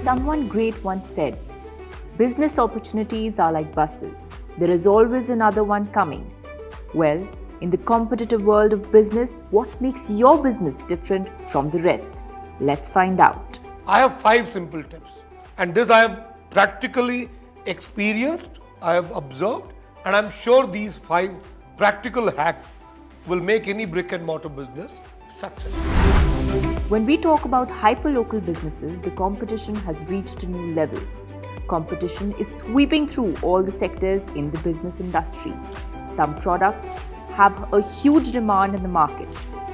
Someone great once said, business opportunities are like buses. There is always another one coming. Well, in the competitive world of business, what makes your business different from the rest? Let's find out. I have 5 simple tips, and this I have practically experienced, I have observed, and I'm sure these 5 practical hacks will make any brick and mortar business successful. When we talk about hyperlocal businesses, the competition has reached a new level. Competition is sweeping through all the sectors in the business industry. Some products have a huge demand in the market.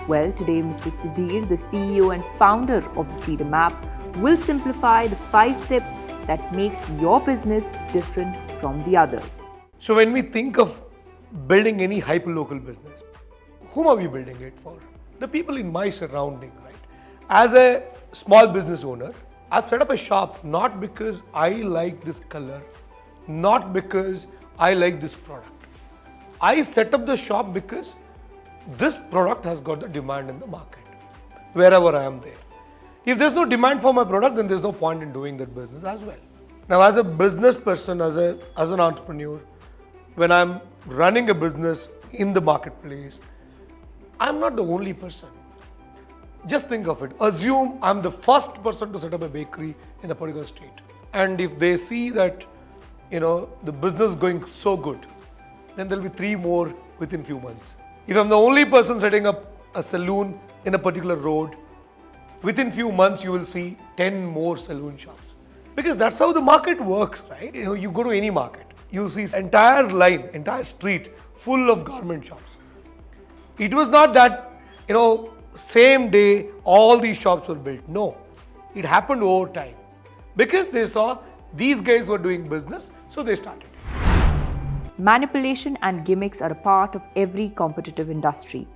Well, today Mr. Sudheer, the CEO and founder of the Freedom app, will simplify the 5 tips that makes your business different from the others. So when we think of building any hyperlocal business, whom are we building it for? The people in my surrounding, right? As a small business owner, I've set up a shop not because I like this color, not because I like this product. I set up the shop because this product has got the demand in the market, wherever I am there. If there's no demand for my product, then there's no point in doing that business as well. Now, as a business person, as an entrepreneur, when I'm running a business in the marketplace, I'm not the only person. Just think of it. Assume I'm the first person to set up a bakery in a particular state. And if they see that, the business is going so good, then there'll be 3 more within few months. If I'm the only person setting up a saloon in a particular road, within few months you will see 10 more saloon shops. Because that's how the market works, right? You go to any market, you see entire line, entire street full of garment shops. It was not that, same day all these shops were built. No, it happened over time. Because they saw these guys were doing business, so they started. Manipulation and gimmicks are a part of every competitive industry.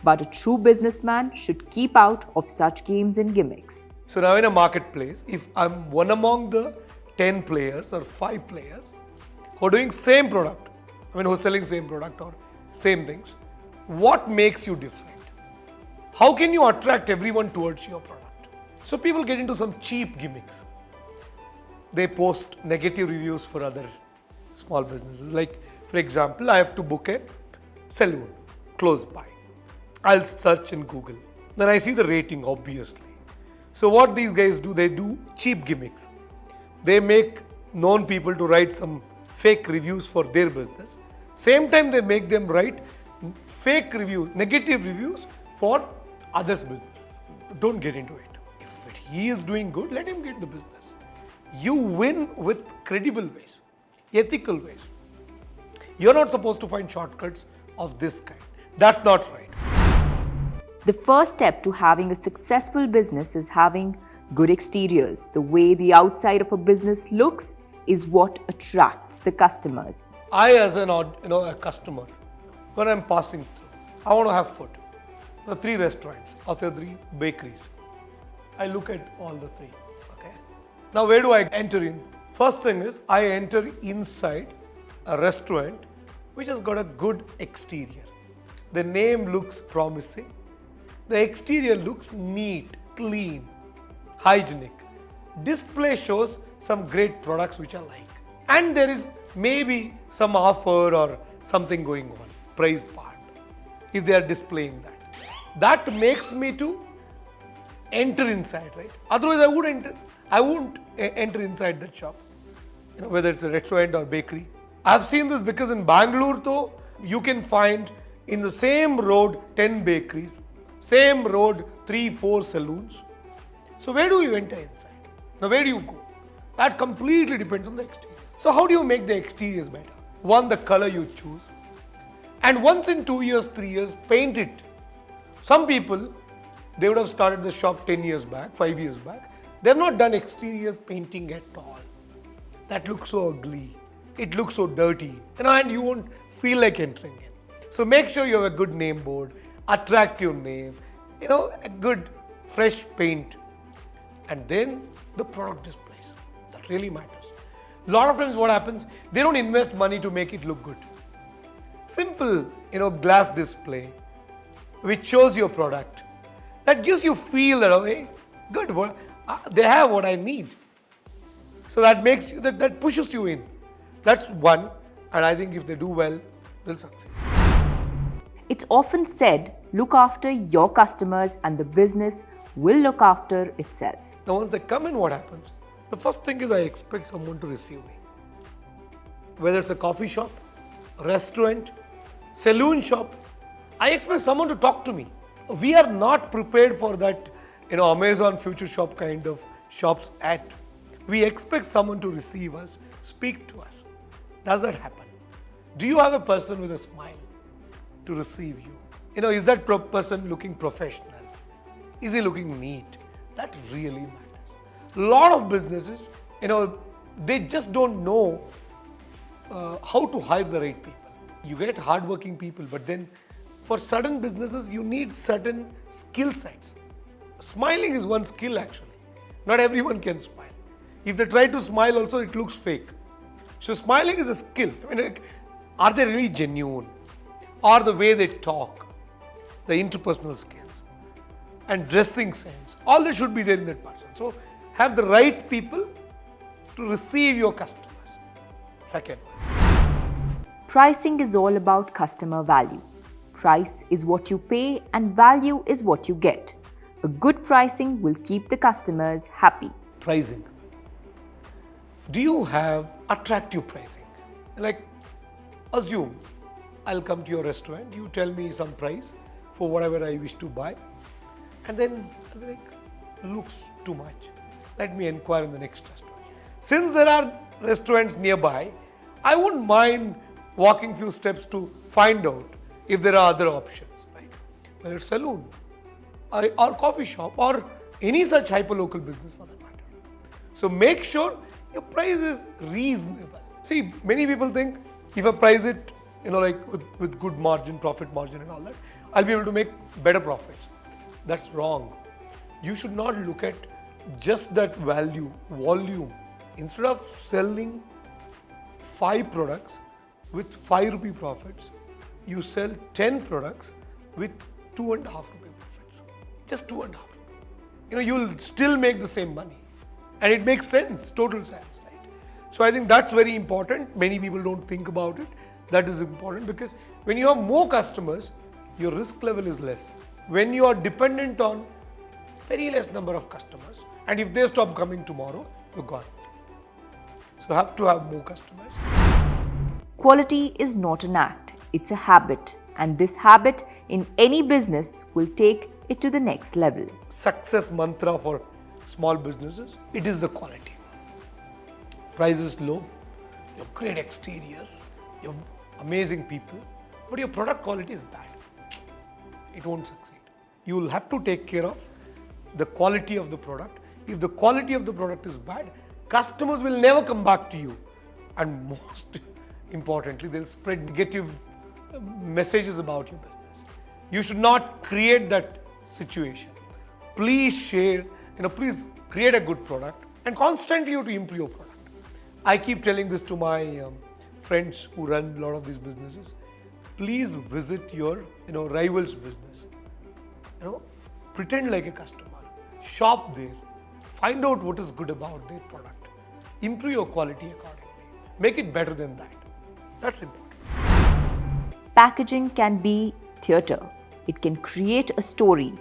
But a true businessman should keep out of such games and gimmicks. So now in a marketplace, if I'm one among the 10 players or 5 players who are doing same product, who are selling same product or same things, what makes you different? How can you attract everyone towards your product? So people get into some cheap gimmicks. They post negative reviews for other small businesses. Like, for example, I have to book a saloon close by. I'll search in Google. Then I see the rating, obviously. So what these guys do, they do cheap gimmicks. They make known people to write some fake reviews for their business. Same time they make them write fake reviews, negative reviews for others' businesses. Don't get into it. If he is doing good, let him get the business. You win with credible ways, ethical ways. You're not supposed to find shortcuts of this kind. That's not right. The first step to having a successful business is having good exteriors. The way the outside of a business looks is what attracts the customers. I, as a customer, when I'm passing through, I want to have food. There are 3 restaurants or 3 bakeries. I look at all the 3. Okay. Now, where do I enter in? First thing is I enter inside a restaurant which has got a good exterior. The name looks promising. The exterior looks neat, clean, hygienic. Display shows some great products which I like. And there is maybe some offer or something going on, price part, if they are displaying that. That makes me to enter inside, right? Otherwise, I won't enter inside that shop, whether it's a restaurant or bakery. I've seen this because in Bangalore, though, you can find in the same road 10 bakeries, same road 3-4 saloons. So where do you enter inside? Now where do you go? That completely depends on the exterior. So how do you make the exteriors better? One, the color you choose. And once in 2 years, 3 years, paint it. Some people, they would have started the shop 10 years back, 5 years back. They've not done exterior painting at all. That looks so ugly. It looks so dirty. And you won't feel like entering in. So make sure you have a good name board, attractive name, a good fresh paint. And then the product displays. That really matters. A lot of times what happens, they don't invest money to make it look good. Simple, glass display, which shows your product. That gives you feel that, hey, good, they have what I need. So that makes you, that pushes you in. That's one, and I think if they do well, they'll succeed. It's often said, look after your customers and the business will look after itself. Now once they come in, what happens? The first thing is I expect someone to receive me. Whether it's a coffee shop, restaurant, saloon shop, I expect someone to talk to me. We are not prepared for that, Amazon Future Shop kind of shops at. We expect someone to receive us, speak to us. Does that happen? Do you have a person with a smile to receive you? Is that person looking professional? Is he looking neat? That really matters. A lot of businesses, they just don't know how to hire the right people. You get hardworking people, but then for certain businesses, you need certain skill sets. Smiling is one skill actually. Not everyone can smile. If they try to smile also, it looks fake. So smiling is a skill. Are they really genuine? Or the way they talk, the interpersonal skills, and dressing sense, all that should be there in that person. So have the right people to receive your customers. Second, Pricing is all about customer value. Price is what you pay and value is what you get. A good pricing will keep the customers happy. pricing. Do you have attractive pricing? Like, assume I'll come to your restaurant, you tell me some price for whatever I wish to buy, and then I'll be like, looks too much. Let me inquire in the next restaurant. Since there are restaurants nearby, I wouldn't mind walking few steps to find out if there are other options, right? Whether it's saloon or coffee shop or any such hyperlocal business for that matter. So make sure your price is reasonable. See, many people think if I price it, like with good margin, profit margin and all that, I'll be able to make better profits. That's wrong. You should not look at just that value, volume. Instead of selling 5 products with 5 rupee profits, you sell 10 products with 2.5 rupee profits. Just 2.5. You'll still make the same money. And it makes sense, total sense, right? So I think that's very important. Many people don't think about it. That is important because when you have more customers, your risk level is less. When you are dependent on very less number of customers, and if they stop coming tomorrow, you're gone. So have to have more customers. Quality is not an act, it's a habit. And this habit in any business will take it to the next level. Success mantra for small businesses, it is the quality. Price is low, you have great exteriors, you have amazing people, but your product quality is bad. It won't succeed. You will have to take care of the quality of the product. If the quality of the product is bad, customers will never come back to you. And most importantly, they'll spread negative messages about your business. You should not create that situation. Please share, please create a good product and constantly you have to improve your product. I keep telling this to my friends who run a lot of these businesses. Please visit your rival's business. Pretend like a customer. Shop there. Find out what is good about their product. Improve your quality accordingly. Make it better than that. That's important. Packaging can be theatre. It can create a story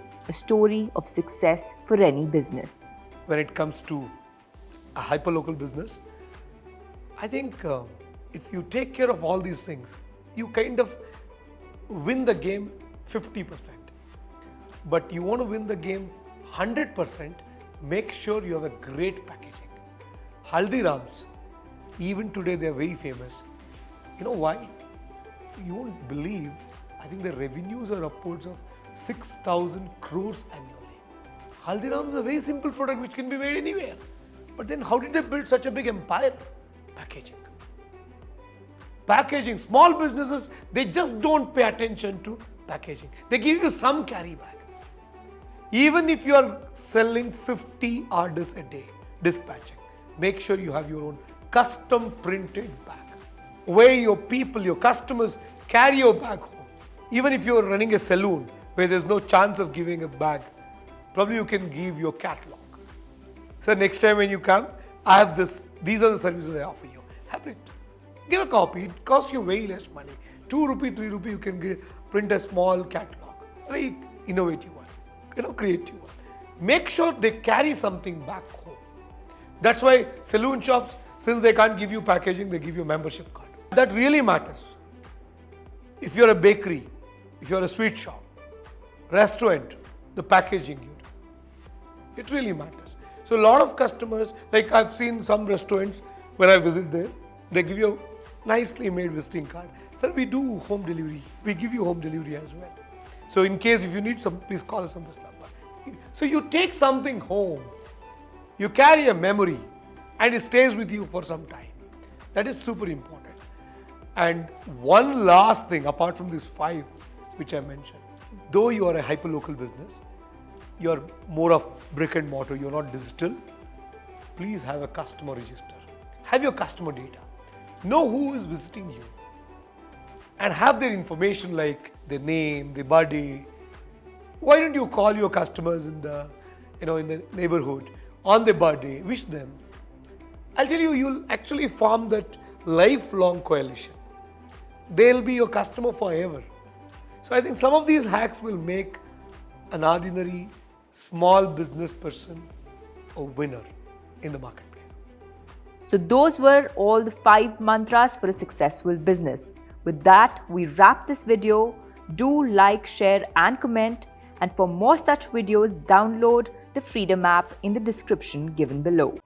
of success for any business. When it comes to a hyperlocal business, I think if you take care of all these things, you kind of win the game 50%. But you want to win the game 100%, make sure you have a great packaging. Haldiram's, even today they are very famous. You know why? You won't believe, I think the revenues are upwards of 6,000 crores annually. Haldiram's is a very simple product which can be made anywhere. But then how did they build such a big empire? Packaging. Packaging. Small businesses, they just don't pay attention to packaging. They give you some carry bag. Even if you are selling 50 orders a day, dispatching, make sure you have your own custom printed bag. Where your people, your customers carry your bag home. Even if you are running a saloon where there's no chance of giving a bag, probably you can give your catalog. So next time when you come, I have this, these are the services I offer you. Have it. Give a copy. It costs you way less money. 2 rupee, 3 rupee, you can print a small catalog. Very innovative one, creative one. Make sure they carry something back home. That's why saloon shops, since they can't give you packaging, they give you a membership card. That really matters. If you're a bakery, if you're a sweet shop, restaurant, the packaging you do, it really matters. So a lot of customers, like I've seen some restaurants when I visit there, they give you a nicely made visiting card. Sir, we do home delivery. We give you home delivery as well. So in case if you need some, please call us on this number. So you take something home, you carry a memory, and it stays with you for some time. That is super important. And one last thing, apart from these 5 which I mentioned, though you are a hyperlocal business, you're more of brick and mortar, you're not digital, please have a customer register. Have your customer data. Know who is visiting you. And have their information like their name, their birthday. Why don't you call your customers in the, in the neighborhood on their birthday, wish them. I'll tell you, you'll actually form that lifelong coalition. They'll be your customer forever. So I think some of these hacks will make an ordinary small business person a winner in the marketplace. So those were all the 5 mantras for a successful business. With that, we wrap this video. Do like, share and comment. And for more such videos, download the Freedom app in the description given below.